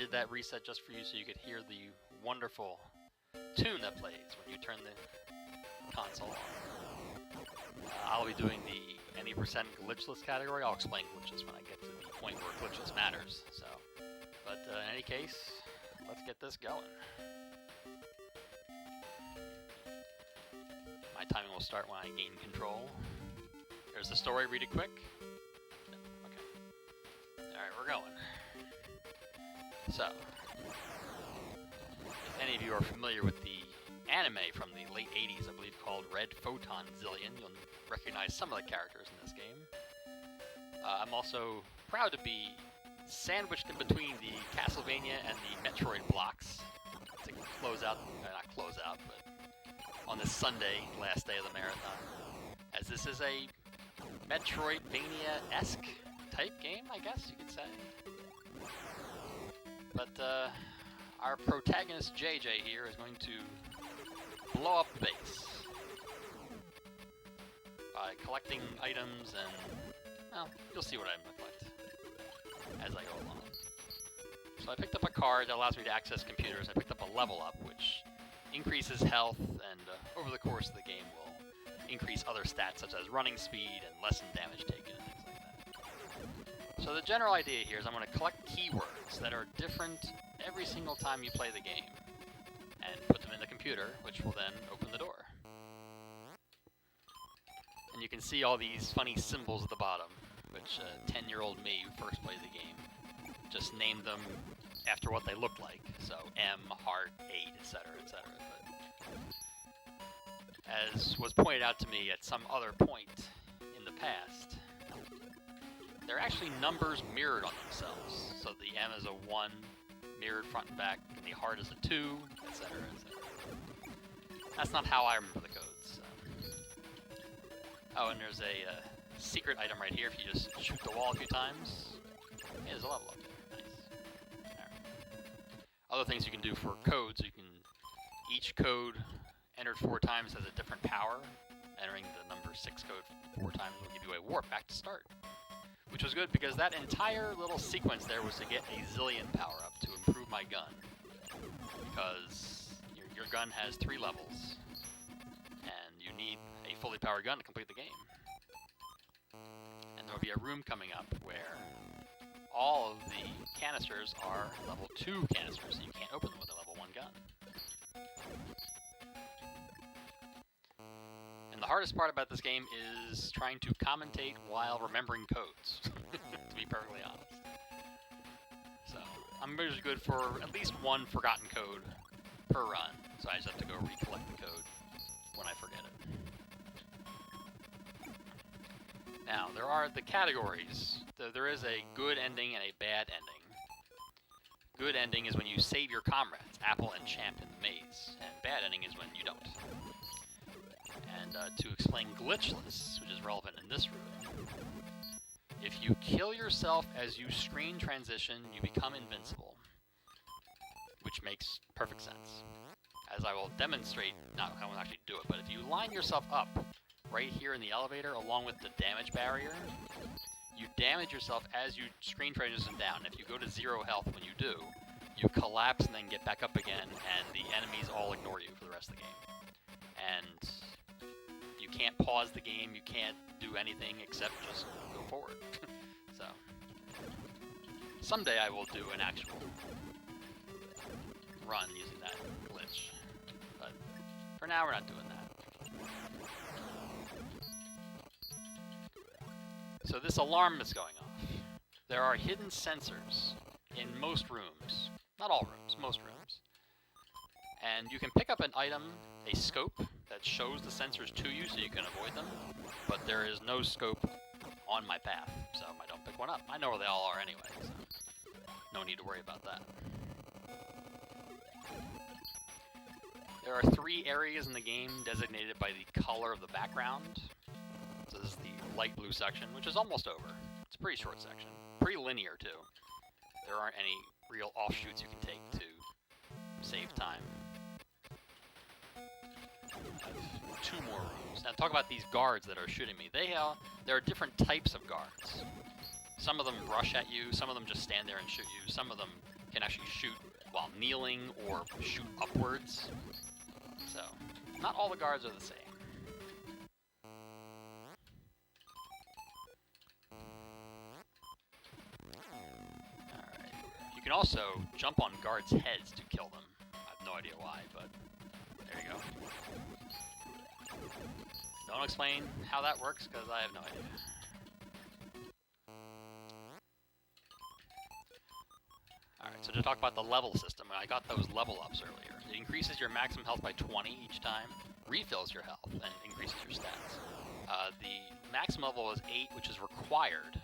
did that reset just for you so you could hear the wonderful tune that plays when you turn the console on. I'll be doing the any percent glitchless category. I'll explain glitchless when I get to the point where glitchless matters. So, but in any case, let's get this going. My timing will start when I gain control. There's the story, read it quick. No, okay. Alright, we're going. So, if any of you are familiar with the anime from the late 80s, I believe called Retrothon Zillion, you'll recognize some of the characters in this game. I'm also proud to be sandwiched in between the Castlevania and the Metroid blocks to close out, not close out, but on this Sunday, last day of the marathon, as this is a Metroidvania-esque type game, I guess you could say. But our protagonist JJ here is going to blow up the base by collecting items and, well, you'll see what I collect as I go along. So I picked up a card that allows me to access computers. I picked up a level up, which increases health, and over the course of the game will increase other stats such as running speed and lessen damage taken and things like that. So the general idea here is I'm going to collect keywords that are different every single time you play the game and put them in the computer, which will then open the door. And you can see all these funny symbols at the bottom, which 10-year-old me who first played the game just named them after what they look like. So M, heart, 8, etc., etc. But as was pointed out to me at some other point in the past, they're actually numbers mirrored on themselves. So the M is a 1, mirrored front and back, and the heart is a 2, etc., etc. That's not how I remember the codes. So. Oh, and there's a secret item right here. If you just shoot the wall a few times, yeah, there's a level up there. Nice. Right. Other things you can do for codes, you can each code entered 4 times has a different power. Entering the number 6 code 4 times will give you a warp back to start, which was good because that entire little sequence there was to get a Zillion power up to improve my gun, because your gun has 3 levels and you need a fully powered gun to complete the game. And there will be a room coming up where all of the canisters are level 2 canisters, so you can't open them with a level 1 gun. And the hardest part about this game is trying to commentate while remembering codes, to be perfectly honest. So, I'm usually good for at least 1 forgotten code per run, so I just have to go recollect the code when I forget it. Now, there are the categories. There is a good ending and a bad ending. Good ending is when you save your comrades, Apple and Champ in the maze, and bad ending is when you don't. And to explain glitchless, which is relevant in this room, if you kill yourself as you screen transition, you become invincible, which makes perfect sense. As I will demonstrate, I won't actually do it, but if you line yourself up right here in the elevator along with the damage barrier, you damage yourself as you screen transition down. If you go to 0 health when you do, you collapse and then get back up again, and the enemies all ignore you for the rest of the game. And you can't pause the game, you can't do anything except just go forward. So, someday I will do an actual run using that glitch. But for now, we're not doing that. So this alarm is going off. There are hidden sensors in most rooms. Not all rooms, most rooms. And you can pick up an item, a scope, that shows the sensors to you so you can avoid them, but there is no scope on my path, so I don't pick one up. I know where they all are anyway, so no need to worry about that. There are 3 areas in the game designated by the color of the background. So this is the light blue section, which is almost over. It's a pretty short section. Pretty linear, too. There aren't any real offshoots you can take to save time. I have 2 more rooms. Now talk about these guards that are shooting me. There are different types of guards. Some of them rush at you, some of them just stand there and shoot you, some of them can actually shoot while kneeling or shoot upwards. So, not all the guards are the same. Alright. You can also jump on guards' heads to kill them. I have no idea why, but there you go. Don't explain how that works, because I have no idea. Alright, so to talk about the level system, I got those level ups earlier. It increases your maximum health by 20 each time, refills your health, and increases your stats. The maximum level is 8, which is required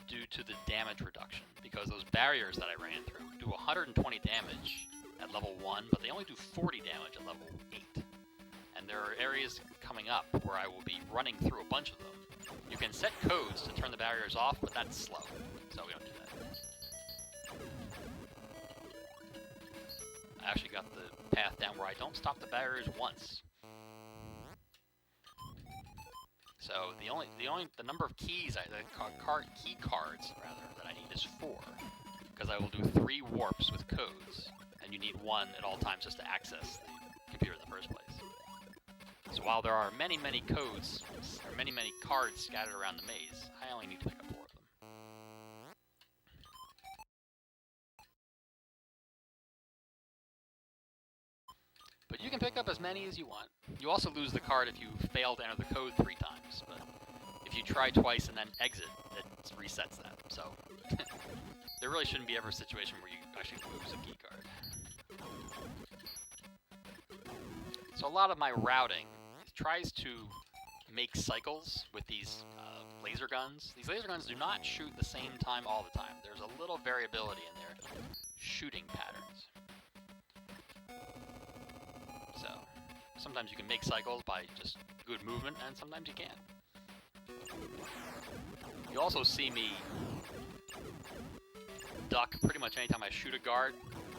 due to the damage reduction, because those barriers that I ran through do 120 damage at level 1, but they only do 40 damage at level 8. And there are areas coming up where I will be running through a bunch of them. You can set codes to turn the barriers off, but that's slow, so we don't do that. I actually got the path down where I don't stop the barriers once. So the number of keys, key cards rather, that I need is 4, because I will do 3 warps with codes, and you need 1 at all times just to access the computer in the first place. So while there are many codes, or many cards scattered around the maze, I only need to pick up 4 of them. But you can pick up as many as you want. You also lose the card if you fail to enter the code 3 times, but if you try twice and then exit, it resets that. So there really shouldn't be ever a situation where you actually lose a key card. So a lot of my routing tries to make cycles with these laser guns. These laser guns do not shoot the same time all the time. There's a little variability in their shooting patterns. So sometimes you can make cycles by just good movement, and sometimes you can't. You also see me duck pretty much anytime I shoot a guard,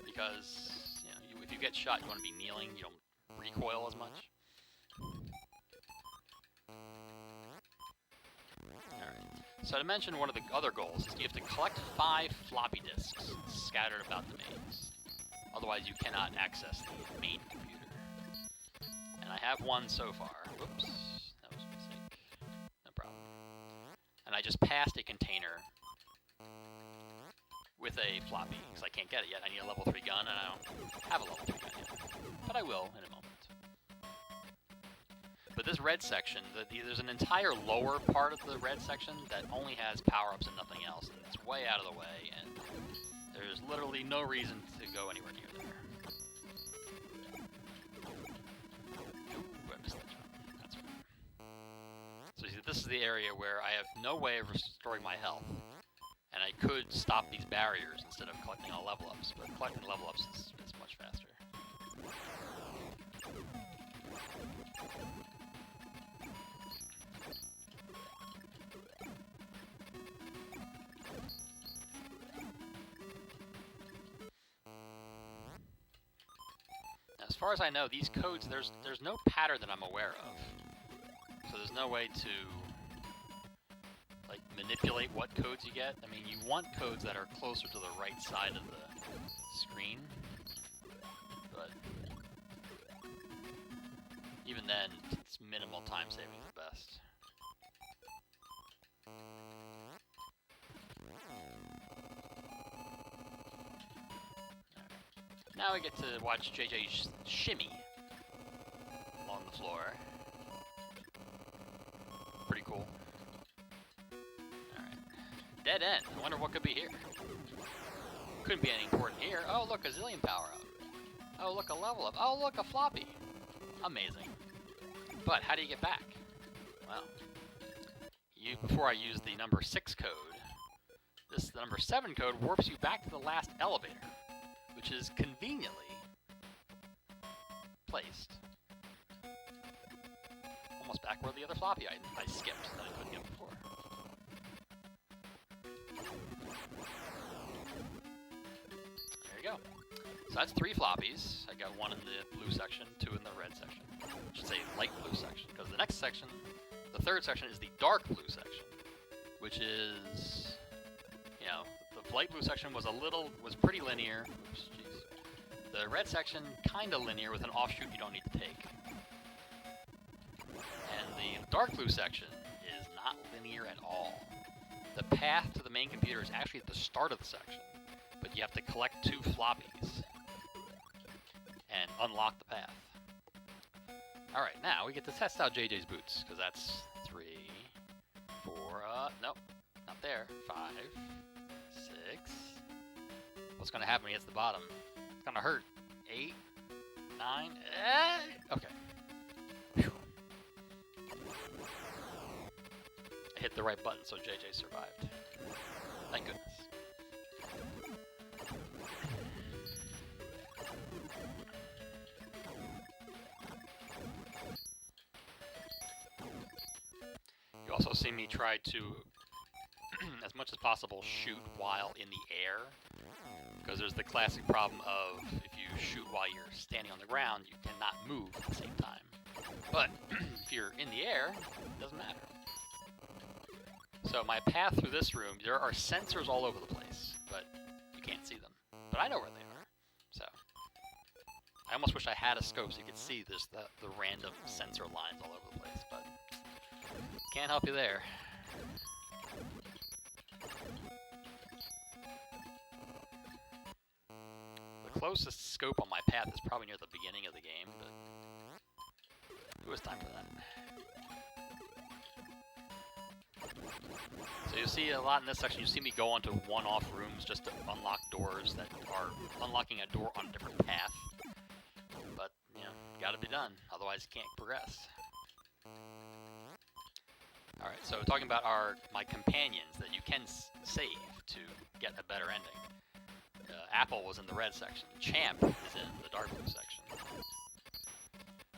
because if you get shot, you want to be kneeling. You don't recoil as much. Alright. So to mention one of the other goals is you have to collect 5 floppy disks scattered about the maze. Otherwise you cannot access the main computer. And I have one so far. Whoops. That was a mistake. No problem. And I just passed a container with a floppy, because I can't get it yet. I need a level 3 gun, and I don't have a level 3 gun yet. But I will in a moment. But this red section, there's an entire lower part of the red section that only has power-ups and nothing else, and it's way out of the way, and there's literally no reason to go anywhere near there. Ooh, I missed that jump. That's right. So you see, this is the area where I have no way of restoring my health, and I could stop these barriers instead of collecting all level-ups, but collecting level-ups is much faster. As far as I know, these codes, there's no pattern that I'm aware of. So there's no way to manipulate what codes you get. I mean, you want codes that are closer to the right side of the screen, but even then, it's minimal time saving is best. Now we get to watch JJ shimmy along the floor. Pretty cool. Alright. Dead end. I wonder what could be here. Couldn't be anything important here. Oh, look, a Zillion power-up. Oh, look, a level up. Oh, look, a floppy. Amazing. But how do you get back? Well, before I use the number 6 code, the number 7 code warps you back to the last elevator, which is conveniently placed almost back where the other floppy I skipped that I couldn't get before. There you go. So that's 3 floppies. I got 1 in the blue section, 2 in the red section. I should say light blue section, because the next section, the 3rd section, is the dark blue section, which is, the light blue section was pretty linear. Oops, jeez. The red section, kind of linear with an offshoot you don't need to take. And the dark blue section is not linear at all. The path to the main computer is actually at the start of the section, but you have to collect 2 floppies and unlock the path. Alright, now we get to test out JJ's boots, because that's 3, 4, nope, not there, 5, 6. What's going to happen when he hits the bottom? It's going to hurt. 8, 9, okay. Whew. I hit the right button, so JJ survived. Thank goodness. You also see me try to, as much as possible, shoot while in the air. Because there's the classic problem of if you shoot while you're standing on the ground, you cannot move at the same time. But if you're in the air, it doesn't matter. So my path through this room, there are sensors all over the place, but you can't see them. But I know where they are. So I almost wish I had a scope so you could see this, the random sensor lines all over the place, but can't help you there. The closest scope on my path is probably near the beginning of the game, but it was time for that. So you'll see a lot in this section. You see me go onto one-off rooms just to unlock doors that are unlocking a door on a different path. But, you know, gotta be done. Otherwise you can't progress. Alright, so talking about my companions that you can save to get a better ending. Apple was in the red section. Champ is in the dark blue section.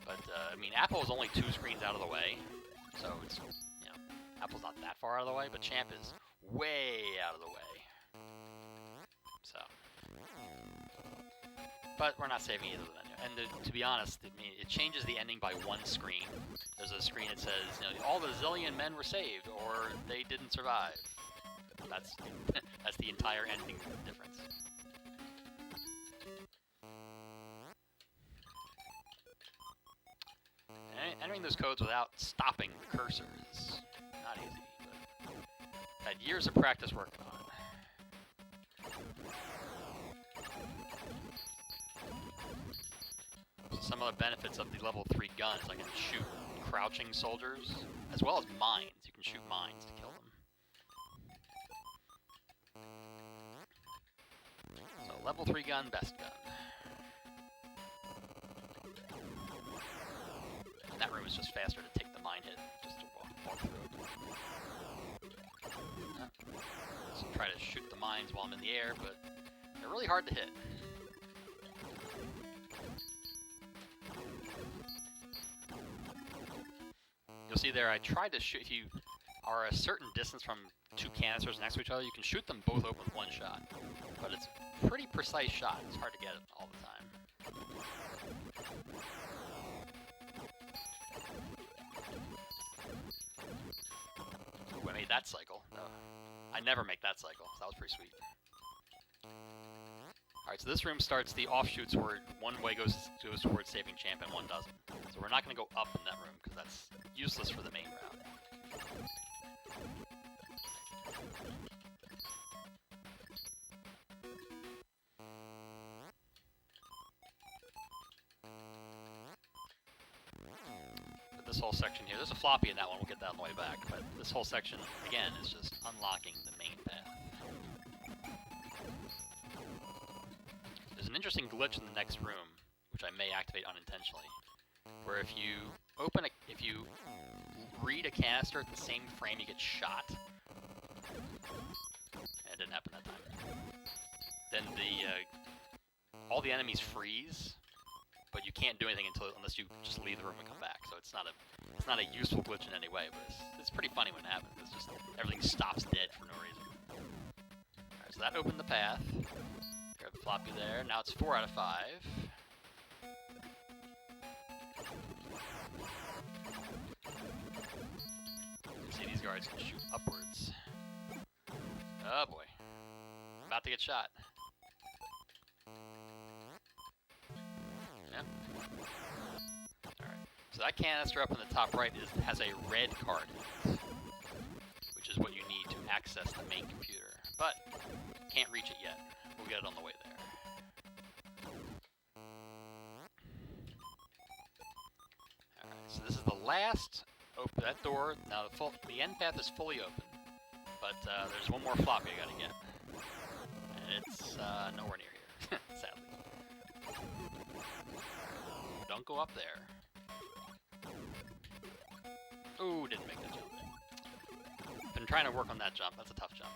But, I mean, Apple is only 2 screens out of the way, so it's, you know, Apple's not that far out of the way, but Champ is way out of the way. So. But we're not saving either of them. And to be honest, I mean, it changes the ending by 1 screen. There's a screen that says, you know, all the Zillion men were saved, or they didn't survive. That's that's the entire ending difference. And entering those codes without stopping the cursor is not easy, but had years of practice working on it. Some of the benefits of the level 3 guns, I can shoot crouching soldiers, as well as mines. You can shoot mines to kill them. So level 3 gun, best gun. And that room is just faster to take the mine hit, just to walk through it. So try to shoot the mines while I'm in the air, but they're really hard to hit. You'll see there, I tried to shoot. If you are a certain distance from 2 canisters next to each other, you can shoot them both open with 1 shot. But it's a pretty precise shot. It's hard to get it all the time. Ooh, I made that cycle. No, I never make that cycle. So that was pretty sweet. Alright, so this room starts the offshoots where one way goes towards saving Champ and one doesn't. So we're not going to go up in that room because that's useless for the main route. But this whole section here, there's a floppy in that one, we'll get that on the way back, but this whole section, again, is just unlocking the main path. There's an interesting glitch in the next room, which I may activate unintentionally, where if you read a canister at the same frame, you get shot. And it didn't happen that time. Then all the enemies freeze, but you can't do anything unless you just leave the room and come back. So it's not a useful glitch in any way, but it's pretty funny when it happens. It's just everything stops dead for no reason. Alright, so that opened the path. Grab the floppy there. Now it's 4 out of 5. You can see these guards can shoot upwards. Oh boy. to get shot. Yep. Alright. So that canister up in the top right has a red card in it, which is what you need to access the main computer. But can't reach it yet. We'll get it on the way there. Alright, so this is the last open that door. Now the end path is fully open, but there's one more floppy I gotta get. And it's nowhere near here, sadly. Don't go up there. Ooh, didn't make the jump. Been trying to work on that jump. That's a tough jump.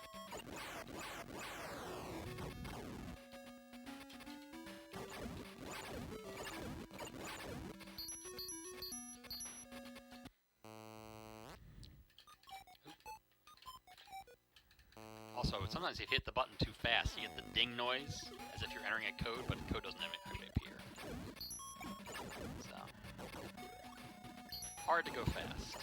Also, sometimes if you hit the button too fast, you get the ding noise, as if you're entering a code, but the code doesn't actually appear. So, hard to go fast.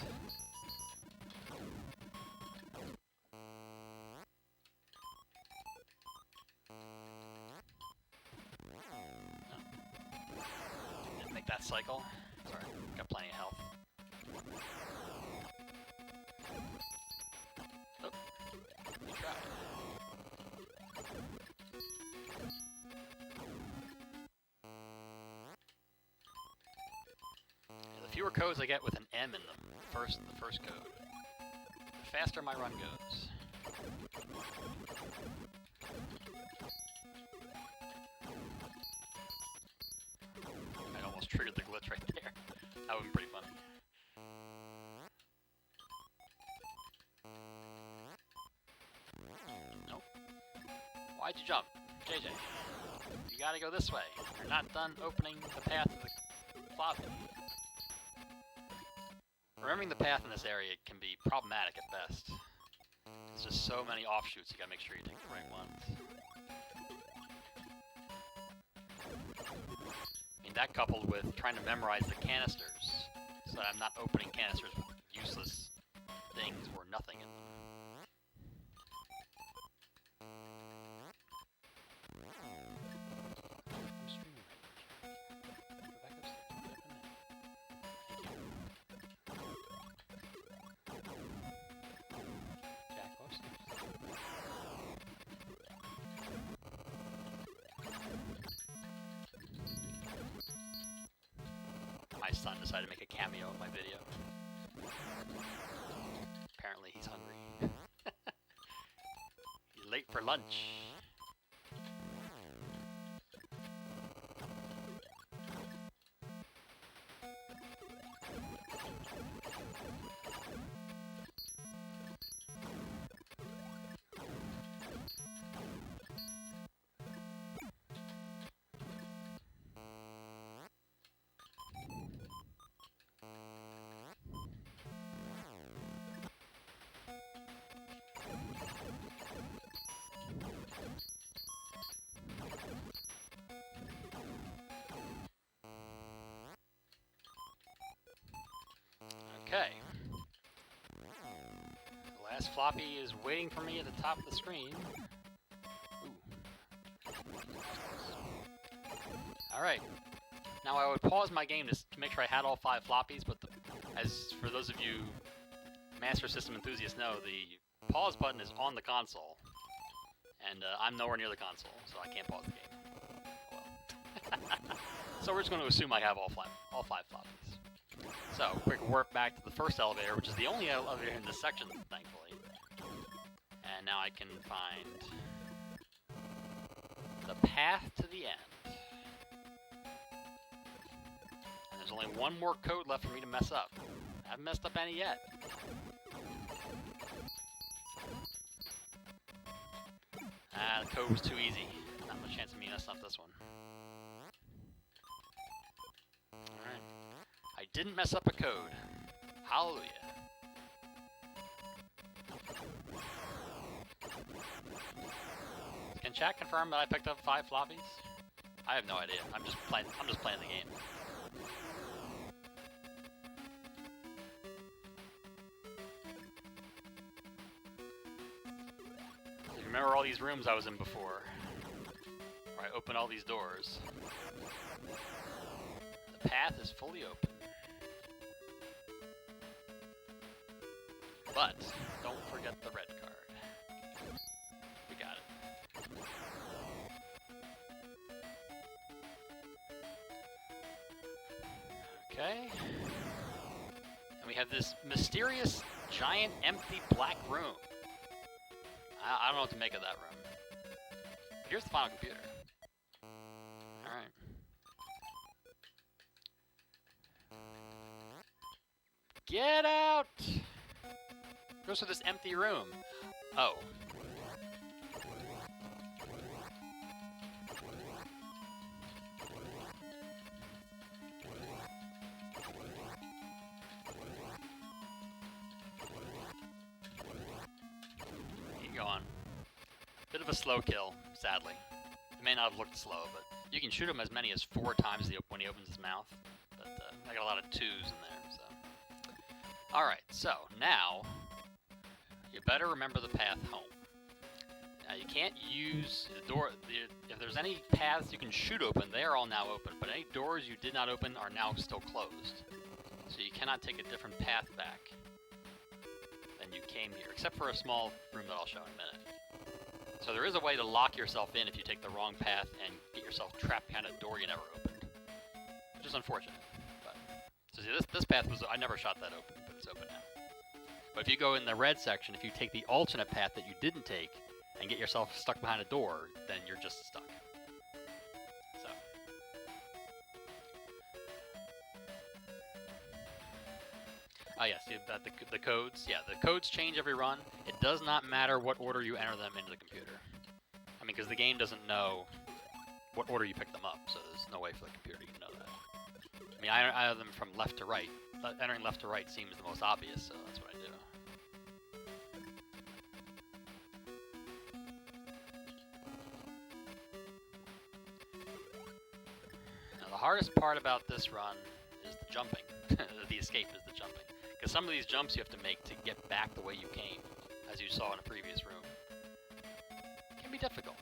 Didn't make that cycle. Sorry, got plenty of health. The fewer codes I get with an M in the first code, the faster my run goes. I almost triggered the glitch right there. That would be pretty funny. Nope. Why'd you jump? JJ. You gotta go this way. You're not done opening the path to the floppy. Remembering the path in this area can be problematic at best. There's just so many offshoots, you gotta make sure you take the right ones. I mean, that coupled with trying to memorize the canisters, so that I'm not opening canisters with useless things or nothing in them. My son decided to make a cameo in my video. Apparently he's hungry. He's late for lunch. Okay. The last floppy is waiting for me at the top of the screen. Alright. Now I would pause my game to make sure I had all 5 floppies, but as for those of you Master System enthusiasts know, the pause button is on the console. And I'm nowhere near the console, so I can't pause the game. Well. So we're just going to assume I have all 5 floppies. So, quick warp back to the first elevator, which is the only elevator in this section, thankfully. And now I can find the path to the end. And there's only one more code left for me to mess up. I haven't messed up any yet. Ah, the code was too easy. Not much chance of me messing up this one. Alright. I didn't mess up a code. Hallelujah. Can chat confirm that I picked up 5 floppies? I have no idea. I'm just playing the game. If Remember all these rooms I was in before, where I opened all these doors. The path is fully open. But, don't forget the red card. We got it. Okay. And we have this mysterious, giant, empty black room. I don't know what to make of that room. But here's the final computer. Alright. Get out! Goes to this empty room. Oh. Keep going. Bit of a slow kill, sadly. It may not have looked slow, but you can shoot him as many as 4 times when he opens his mouth. But I got a lot of 2s in there, so. Alright, so now you better remember the path home. Now you can't use the door. If there's any paths you can shoot open, they are all now open. But any doors you did not open are now still closed. So you cannot take a different path back than you came here, except for a small room that I'll show in a minute. So there is a way to lock yourself in if you take the wrong path and get yourself trapped behind a door you never opened, which is unfortunate. But, so see, this path was, I never shot that open, but it's open now. But if you go in the red section, if you take the alternate path that you didn't take and get yourself stuck behind a door, then you're just stuck. So. Oh yes, the codes. Yeah, the codes change every run. It does not matter what order you enter them into the computer. I mean, because the game doesn't know what order you pick them up, so there's no way for the computer to know that. I mean, I enter them from left to right. Entering left to right seems the most obvious, so that's what I do. Now, the hardest part about this run is the jumping. The escape is the jumping. Because some of these jumps you have to make to get back the way you came, as you saw in a previous room. It can be difficult.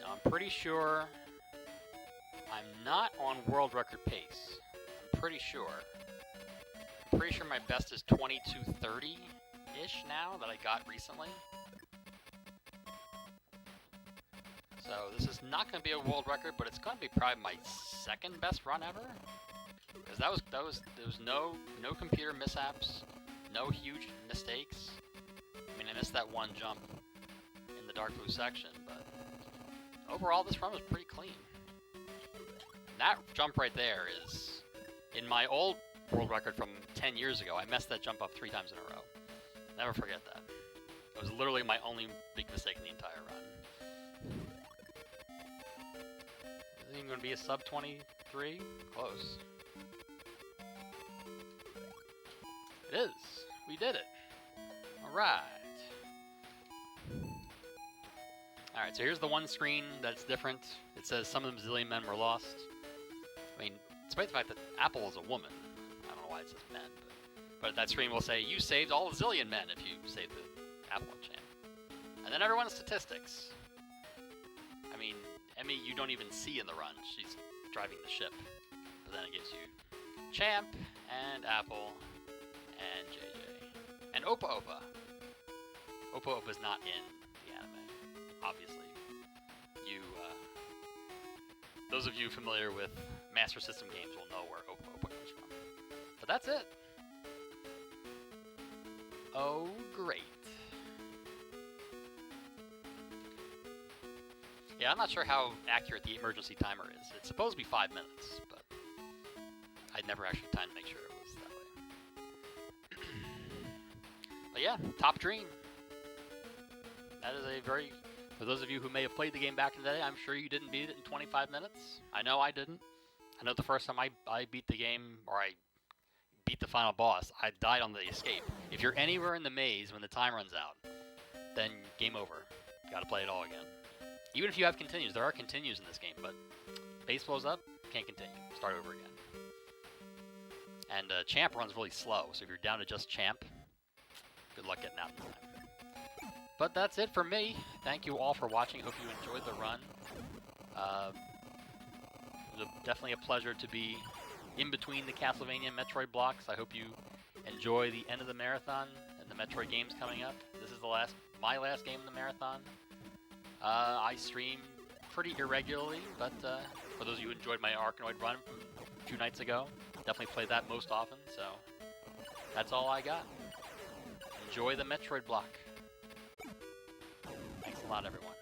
Now, I'm pretty sure I'm not on world record pace. I'm pretty sure. I'm pretty sure my best is 22:30-ish now that I got recently. So this is not going to be a world record, but it's going to be probably my second best run ever. Because there was no computer mishaps, no huge mistakes. I mean, I missed that one jump in the dark blue section, but overall this run was pretty clean. That jump right there is, in my old world record from 10 years ago, I messed that jump up 3 times in a row. Never forget that. It was literally my only big mistake in the entire run. Is it even going to be a sub 23? Close. It is. We did it. Alright. Alright, so here's the one screen that's different. It says some of them Zillion men were lost. I mean, despite the fact that Apple is a woman. I don't know why it says men, but that screen will say, you saved all Zillion men if you saved the Apple enchant. And then everyone's statistics. I mean, Emmy you don't even see in the run. She's driving the ship. But then it gives you Champ, and Apple, and JJ. And Opa Opa. Opa Opa's not in the anime, obviously. Those of you familiar with Master System games will know where Opa Opa comes from. But that's it. Oh, great. Yeah, I'm not sure how accurate the emergency timer is. It's supposed to be 5 minutes, but I'd never actually timed to make sure it was that way. But yeah, top dream. That is a very... For those of you who may have played the game back in the day, I'm sure you didn't beat it in 25 minutes. I know I didn't. I know the first time I beat the game, or I beat the final boss, I died on the escape. If you're anywhere in the maze when the time runs out, then game over. Gotta play it all again. Even if you have continues, there are continues in this game, but base blows up, can't continue. Start over again. And champ runs really slow, so if you're down to just champ, good luck getting out in time. But that's it for me. Thank you all for watching. Hope you enjoyed the run. It was definitely a pleasure to be in between the Castlevania and Metroid blocks. I hope you enjoy the end of the marathon and the Metroid games coming up. This is my last game in the marathon. I stream pretty irregularly, but for those of you who enjoyed my Arkanoid run from 2 nights ago, definitely play that most often, so that's all I got. Enjoy the Metroid block. Thanks a lot, everyone.